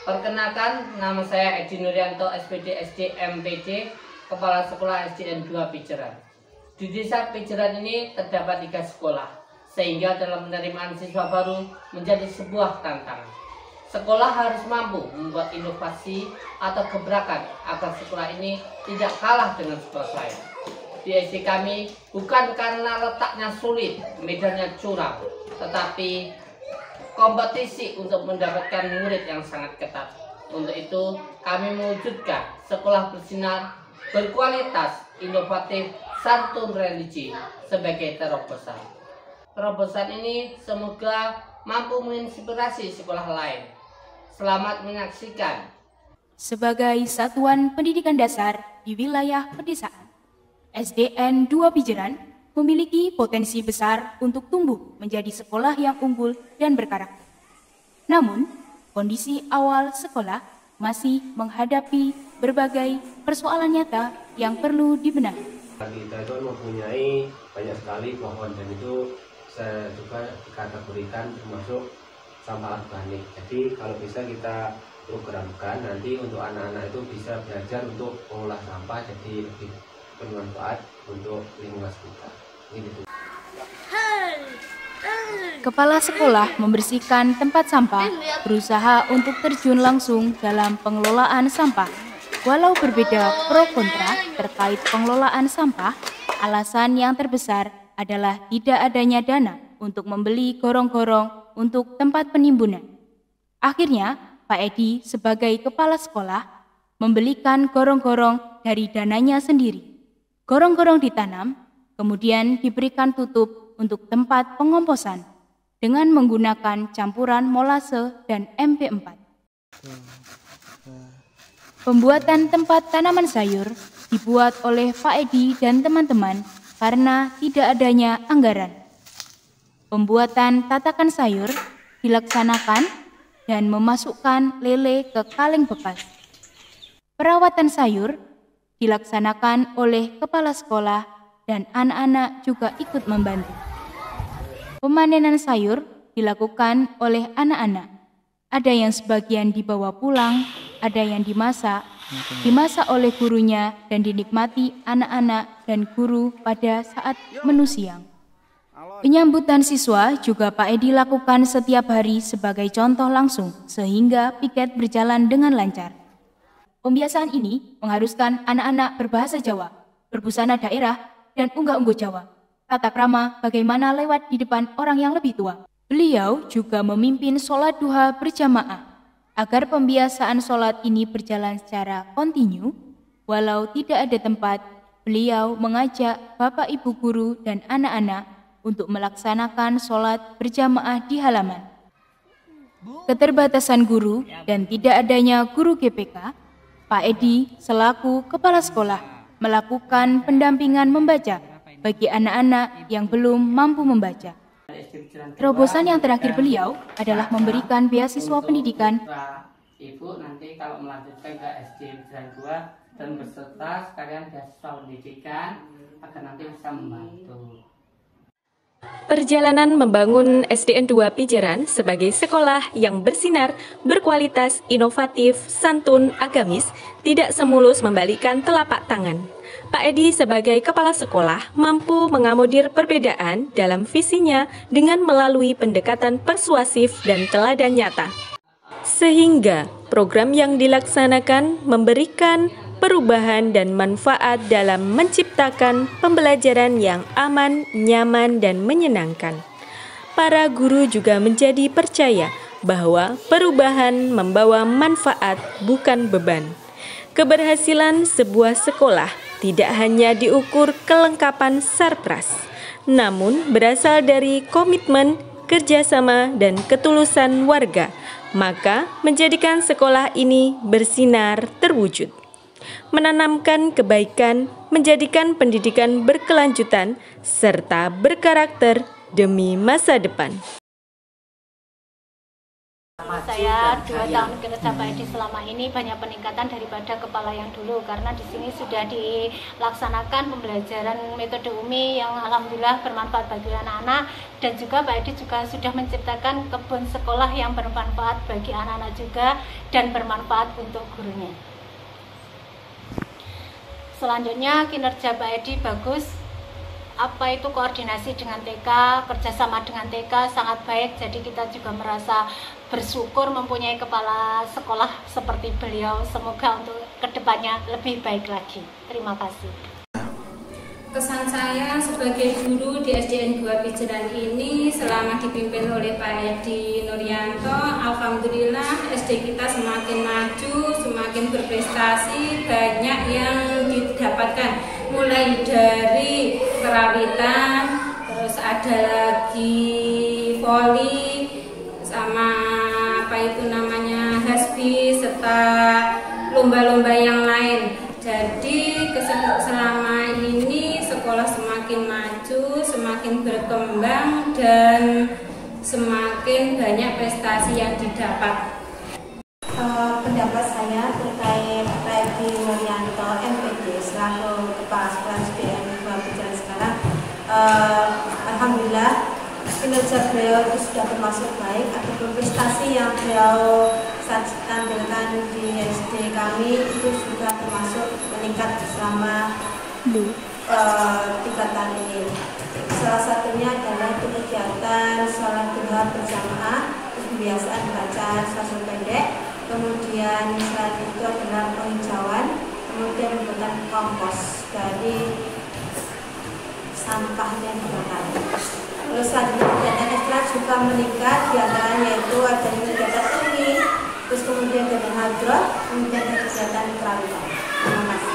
Perkenalkan, nama saya Edi Nuryanto, SPD SD MPD, Kepala Sekolah SDN 2 Pijeran. Di desa Pijeran ini terdapat 3 sekolah, sehingga dalam penerimaan siswa baru menjadi sebuah tantangan. Sekolah harus mampu membuat inovasi atau gebrakan agar sekolah ini tidak kalah dengan sekolah lain. Di SD kami bukan karena letaknya sulit, medannya curam, tetapi kompetisi untuk mendapatkan murid yang sangat ketat. Untuk itu, kami mewujudkan sekolah bersinar, berkualitas, inovatif, santun religi sebagai terobosan. Terobosan ini semoga mampu menginspirasi sekolah lain. Selamat menyaksikan. Sebagai satuan pendidikan dasar di wilayah pedesaan, SDN 2 Pijeran memiliki potensi besar untuk tumbuh menjadi sekolah yang unggul dan berkarakter. Namun, kondisi awal sekolah masih menghadapi berbagai persoalan nyata yang perlu dibenahi. Kita itu mempunyai banyak sekali pohon dan itu saya juga dikategorikan termasuk sampah organik. Jadi kalau bisa kita programkan nanti untuk anak-anak itu bisa belajar untuk mengolah sampah jadi lebih bermanfaat untuk lingkungan sekitar. Kepala sekolah membersihkan tempat sampah, berusaha untuk terjun langsung dalam pengelolaan sampah. Walau berbeda pro kontra terkait pengelolaan sampah, alasan yang terbesar adalah tidak adanya dana untuk membeli gorong-gorong untuk tempat penimbunan. Akhirnya, Pak Edi sebagai kepala sekolah membelikan gorong-gorong dari dananya sendiri. Gorong-gorong ditanam, kemudian diberikan tutup untuk tempat pengomposan dengan menggunakan campuran molase dan MP4. Pembuatan tempat tanaman sayur dibuat oleh Pak Edi dan teman-teman karena tidak adanya anggaran. Pembuatan tatakan sayur dilaksanakan dan memasukkan lele ke kaleng bekas. Perawatan sayur dilaksanakan oleh kepala sekolah dan anak-anak juga ikut membantu. Pemanenan sayur dilakukan oleh anak-anak. Ada yang sebagian dibawa pulang, ada yang dimasak oleh gurunya dan dinikmati anak-anak dan guru pada saat menu siang. Penyambutan siswa juga Pak Edi lakukan setiap hari sebagai contoh langsung sehingga piket berjalan dengan lancar. Pembiasaan ini mengharuskan anak-anak berbahasa Jawa, berbusana daerah, dan unggah-ungguh Jawa. Tata krama bagaimana lewat di depan orang yang lebih tua. Beliau juga memimpin sholat duha berjamaah. Agar pembiasaan sholat ini berjalan secara kontinu, walau tidak ada tempat, beliau mengajak Bapak Ibu Guru dan anak-anak untuk melaksanakan sholat berjamaah di halaman. Keterbatasan guru dan tidak adanya guru GPK, Pak Edi selaku kepala sekolah melakukan pendampingan membaca bagi anak-anak yang belum mampu membaca. Terobosan yang terakhir beliau adalah memberikan beasiswa pendidikan. Ibu nanti kalau melanjutkan ke SD Pijeran 2 dan berserta sekalian beasiswa pendidikan agar nanti bisa membantu. Perjalanan membangun SDN 2 Pijeran sebagai sekolah yang bersinar, berkualitas, inovatif, santun, agamis, tidak semulus membalikan telapak tangan. Pak Edi sebagai kepala sekolah mampu mengakomodir perbedaan dalam visinya dengan melalui pendekatan persuasif dan teladan nyata. Sehingga program yang dilaksanakan memberikan perubahan dan manfaat dalam menciptakan pembelajaran yang aman, nyaman, dan menyenangkan. Para guru juga menjadi percaya bahwa perubahan membawa manfaat bukan beban. Keberhasilan sebuah sekolah tidak hanya diukur kelengkapan sarpras, namun berasal dari komitmen, kerjasama, dan ketulusan warga, maka menjadikan sekolah ini bersinar terwujud. Menanamkan kebaikan, menjadikan pendidikan berkelanjutan, serta berkarakter demi masa depan. saya 2 tahun kinerja Pak Edi selama ini banyak peningkatan daripada kepala yang dulu, karena di sini sudah dilaksanakan pembelajaran metode UMI yang alhamdulillah bermanfaat bagi anak-anak, dan juga Pak Edi juga sudah menciptakan kebun sekolah yang bermanfaat bagi anak-anak juga dan bermanfaat untuk gurunya. Selanjutnya kinerja Pak Edi bagus. Apa itu koordinasi dengan TK, kerjasama dengan TK sangat baik, jadi kita juga merasa bersyukur mempunyai kepala sekolah seperti beliau. Semoga untuk kedepannya lebih baik lagi. Terima kasih. Kesan saya sebagai guru di SDN 2 Pijeran ini selama dipimpin oleh Pak Edi Nuryanto, alhamdulillah SD kita semakin maju, semakin berprestasi, banyak yang didapatkan, mulai dari kerawitan, terus ada lagi voli, sama apa itu namanya hasbi, serta lomba-lomba yang lain. Jadi selama ini sekolah semakin maju, semakin berkembang, dan semakin banyak prestasi yang didapat. Pendapat saya terkait Pak Edi Nuryanto MPD selaku Kepala Sekolah SDN 2 Pijeran sekarang, alhamdulillah kinerja beliau itu sudah termasuk baik. Ataupun prestasi yang beliau tampilkan di SD kami itu sudah termasuk meningkat selama 3 tahun ini. Salah satunya adalah kegiatan sholat duha berjamaah, kebiasaan baca surat pendek, kemudian selain itu adalah penghijauan, kemudian pembuatan kompos dari sampahnya dibakar. Terus kegiatan ekstra juga meningkat, diantaranya yaitu adanya kegiatan ini, terus kemudian kegiatan hadroh, kemudian kegiatan kerawitan. Terima kasih.